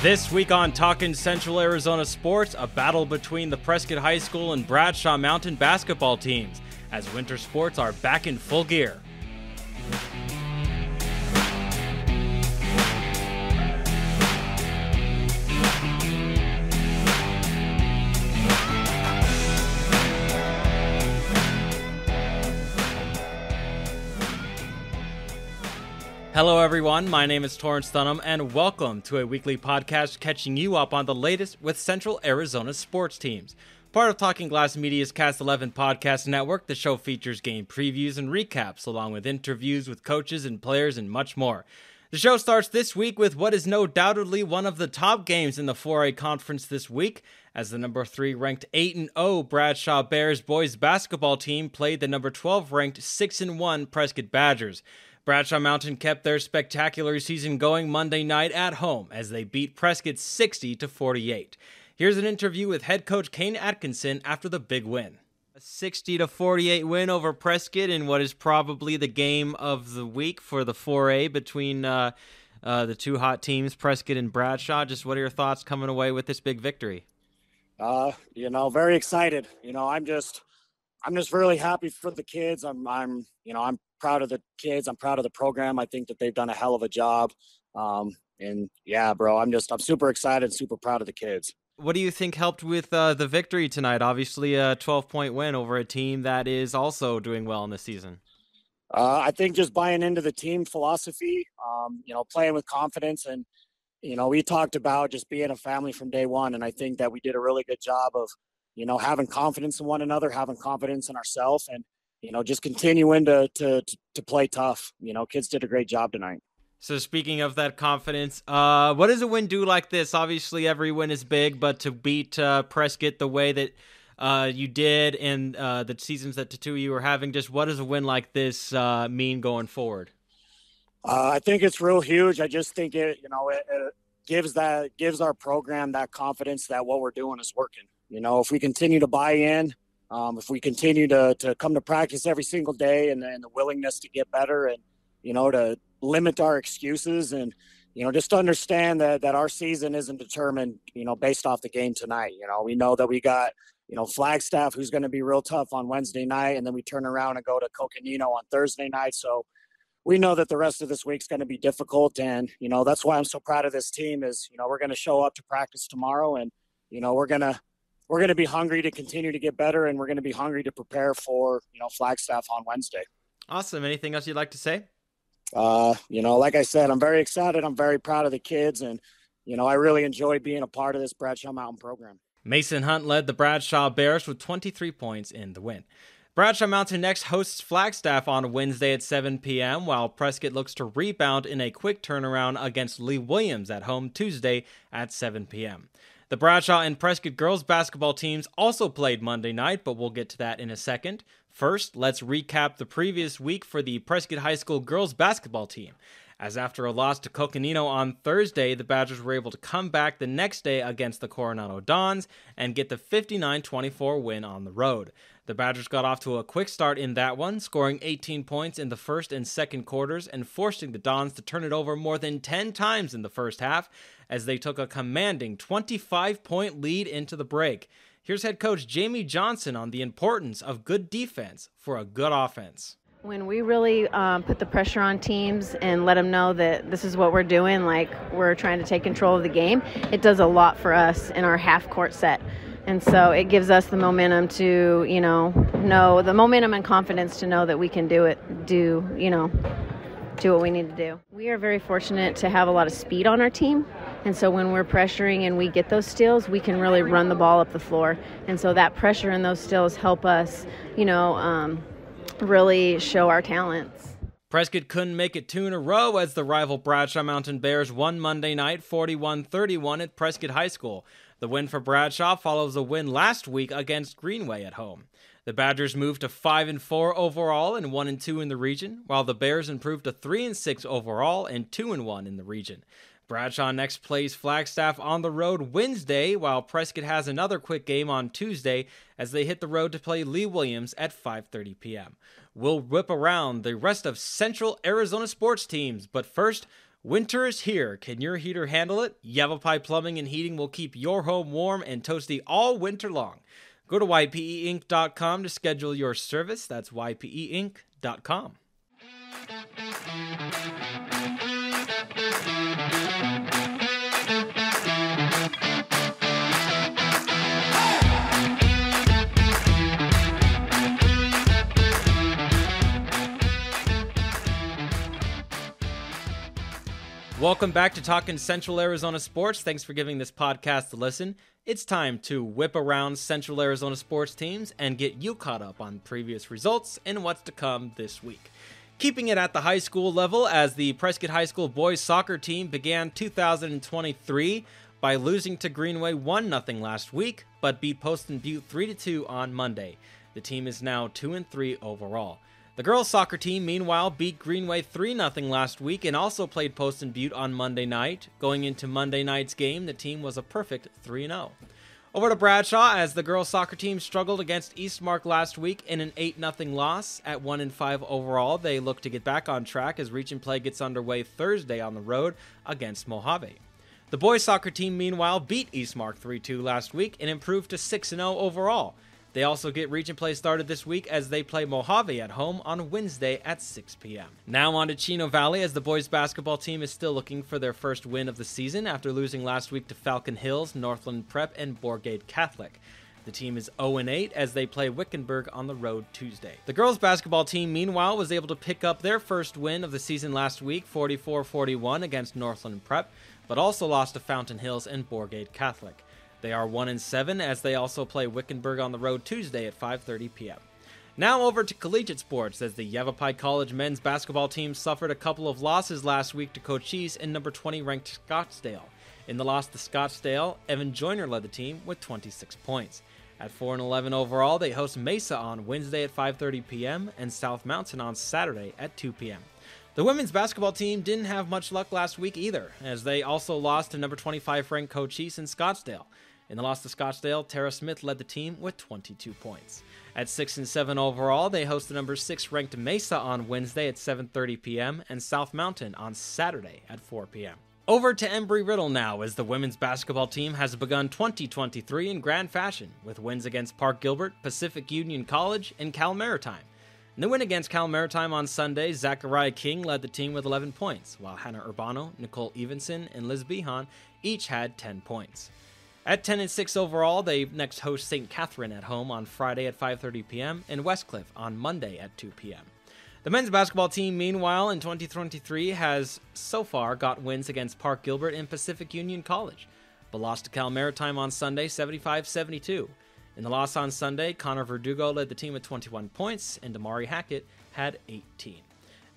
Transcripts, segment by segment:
This week on Talkin Central Arizona Sports, a battle between the Prescott High School and Bradshaw Mountain basketball teams as winter sports are back in full gear. Hello everyone, my name is Torrence Dunham, and welcome to a weekly podcast catching you up on the latest with Central Arizona sports teams. Part of Talking Glass Media's Cast 11 podcast network, the show features game previews and recaps, along with interviews with coaches and players and much more. The show starts this week with what is no doubtedly one of the top games in the 4A conference this week, as the number 3 ranked 8-0 Bradshaw Bears boys basketball team played the number 12 ranked 6-1 Prescott Badgers. Bradshaw Mountain kept their spectacular season going Monday night at home as they beat Prescott 60-48. Here's an interview with head coach Kane Atkinson after the big win. A 60-48 win over Prescott in what is probably the game of the week for the 4A between the two hot teams, Prescott and Bradshaw. Just what are your thoughts coming away with this big victory? Very excited. I'm just really happy for the kids. I'm proud of the kids. I'm proud of the program. I think that they've done a hell of a job. I'm super excited, super proud of the kids. What do you think helped with the victory tonight? Obviously a 12-point win over a team that is also doing well in the season. I think just buying into the team philosophy, playing with confidence. And, we talked about just being a family from day one. And I think that we did a really good job of, having confidence in one another, having confidence in ourselves, and, just continuing to play tough. Kids did a great job tonight. So speaking of that confidence, what does a win do like this? Obviously every win is big, but to beat Prescott the way that you did in the seasons that the two of you were having, just what does a win like this mean going forward? I think it's real huge. I just think it gives our program that confidence that what we're doing is working. If we continue to buy in, if we continue to come to practice every single day and the willingness to get better and, to limit our excuses and, just understand that our season isn't determined, based off the game tonight. We know that we got, Flagstaff, who's going to be real tough on Wednesday night. And then we turn around and go to Coconino on Thursday night. So we know that the rest of this week's going to be difficult. And, that's why I'm so proud of this team is, we're going to show up to practice tomorrow and, we're going to be hungry to continue to get better, and we're going to be hungry to prepare for, Flagstaff on Wednesday. Awesome. Anything else you'd like to say? Like I said, I'm very excited. I'm very proud of the kids, and, I really enjoy being a part of this Bradshaw Mountain program. Mason Hunt led the Bradshaw Bears with 23 points in the win. Bradshaw Mountain next hosts Flagstaff on Wednesday at 7 p.m., while Prescott looks to rebound in a quick turnaround against Lee Williams at home Tuesday at 7 p.m. The Bradshaw and Prescott girls basketball teams also played Monday night, but we'll get to that in a second. First, let's recap the previous week for the Prescott High School girls basketball team, as after a loss to Coconino on Thursday, the Badgers were able to come back the next day against the Coronado Dons and get the 59-24 win on the road. The Badgers got off to a quick start in that one, scoring 18 points in the first and second quarters and forcing the Dons to turn it over more than 10 times in the first half as they took a commanding 25-point lead into the break. Here's head coach Jamie Johnson on the importance of good defense for a good offense. When we really put the pressure on teams and let them know that this is what we're doing, like we're trying to take control of the game, it does a lot for us in our half-court set. And so it gives us the momentum to, know the momentum and confidence to know that we can do what we need to do. We are very fortunate to have a lot of speed on our team. And so when we're pressuring and we get those steals, we can really run the ball up the floor. And so that pressure and those steals help us, really show our talents. Prescott couldn't make it two in a row as the rival Bradshaw Mountain Bears won Monday night 41-31 at Prescott High School. The win for Bradshaw follows a win last week against Greenway at home. The Badgers moved to 5-4 overall and 1-2 in the region, while the Bears improved to 3-6 overall and 2-1 in the region. Bradshaw next plays Flagstaff on the road Wednesday, while Prescott has another quick game on Tuesday as they hit the road to play Lee Williams at 5:30 p.m. We'll whip around the rest of Central Arizona sports teams, but first, Winter is here. Can your heater handle it? Yavapai Plumbing and Heating will keep your home warm and toasty all winter long. Go to ypeinc.com to schedule your service. That's ypeinc.com. Welcome back to Talkin Central Arizona Sports. Thanks for giving this podcast a listen. It's time to whip around Central Arizona sports teams and get you caught up on previous results and what's to come this week. Keeping it at the high school level, as the Prescott High School boys soccer team began 2023 by losing to Greenway 1-0 last week, but beat Poston Butte 3-2 on Monday. The team is now 2-3 overall. The girls' soccer team, meanwhile, beat Greenway 3-0 last week and also played Poston Butte on Monday night. Going into Monday night's game, the team was a perfect 3-0. Over to Bradshaw, as the girls' soccer team struggled against Eastmark last week in an 8-0 loss. At 1-5 overall, they look to get back on track as region play gets underway Thursday on the road against Mojave. The boys' soccer team, meanwhile, beat Eastmark 3-2 last week and improved to 6-0 overall. They also get region play started this week as they play Mojave at home on Wednesday at 6 p.m. Now on to Chino Valley, as the boys basketball team is still looking for their first win of the season after losing last week to Falcon Hills, Northland Prep, and Borgate Catholic. The team is 0-8 as they play Wickenburg on the road Tuesday. The girls basketball team, meanwhile, was able to pick up their first win of the season last week, 44-41 against Northland Prep, but also lost to Fountain Hills and Borgate Catholic. They are 1-7 as they also play Wickenburg on the road Tuesday at 5:30 p.m. Now over to collegiate sports, as the Yavapai College men's basketball team suffered a couple of losses last week to Cochise and number 20 ranked Scottsdale. In the loss to Scottsdale, Evan Joyner led the team with 26 points. At 4-11 overall, they host Mesa on Wednesday at 5:30 p.m. and South Mountain on Saturday at 2 p.m. The women's basketball team didn't have much luck last week either, as they also lost to number 25 ranked Cochise and Scottsdale. In the loss to Scottsdale, Tara Smith led the team with 22 points. At 6-7 overall, they host the number 6 ranked Mesa on Wednesday at 7:30 p.m. and South Mountain on Saturday at 4 p.m. Over to Embry-Riddle now, as the women's basketball team has begun 2023 in grand fashion, with wins against Park Gilbert, Pacific Union College, and Cal Maritime. In the win against Cal Maritime on Sunday, Zachariah King led the team with 11 points, while Hannah Urbano, Nicole Evenson, and Liz Behan each had 10 points. At 10-6 overall, they next host St. Catherine at home on Friday at 5:30 p.m. and Westcliff on Monday at 2 p.m. The men's basketball team, meanwhile, in 2023 has so far got wins against Park Gilbert and Pacific Union College, but lost to Cal Maritime on Sunday 75-72. In the loss on Sunday, Connor Verdugo led the team with 21 points, and Damari Hackett had 18.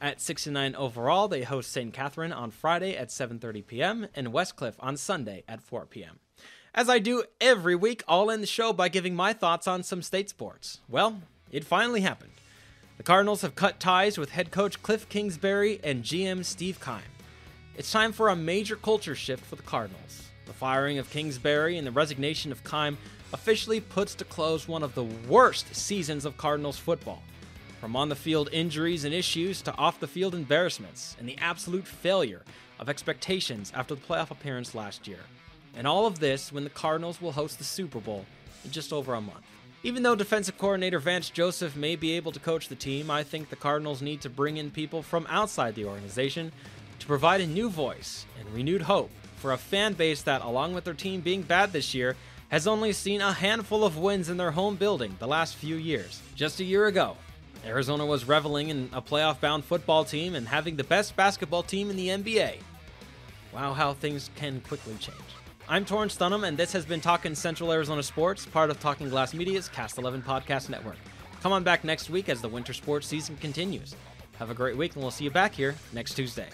At 6-9 overall, they host St. Catherine on Friday at 7:30 p.m. and Westcliff on Sunday at 4 p.m. As I do every week, I'll end the show by giving my thoughts on some state sports. Well, it finally happened. The Cardinals have cut ties with head coach Kliff Kingsbury and GM Steve Keim. It's time for a major culture shift for the Cardinals. The firing of Kingsbury and the resignation of Keim officially puts to close one of the worst seasons of Cardinals football. From on-the-field injuries and issues to off-the-field embarrassments and the absolute failure of expectations after the playoff appearance last year. And all of this when the Cardinals will host the Super Bowl in just over a month. Even though defensive coordinator Vance Joseph may be able to coach the team, I think the Cardinals need to bring in people from outside the organization to provide a new voice and renewed hope for a fan base that, along with their team being bad this year, has only seen a handful of wins in their home building the last few years. Just a year ago, Arizona was reveling in a playoff-bound football team and having the best basketball team in the NBA. Wow, how things can quickly change. I'm Torrence Dunham, and this has been Talkin Central Arizona Sports, part of Talking Glass Media's Cast 11 podcast network. Come on back next week as the winter sports season continues. Have a great week, and we'll see you back here next Tuesday.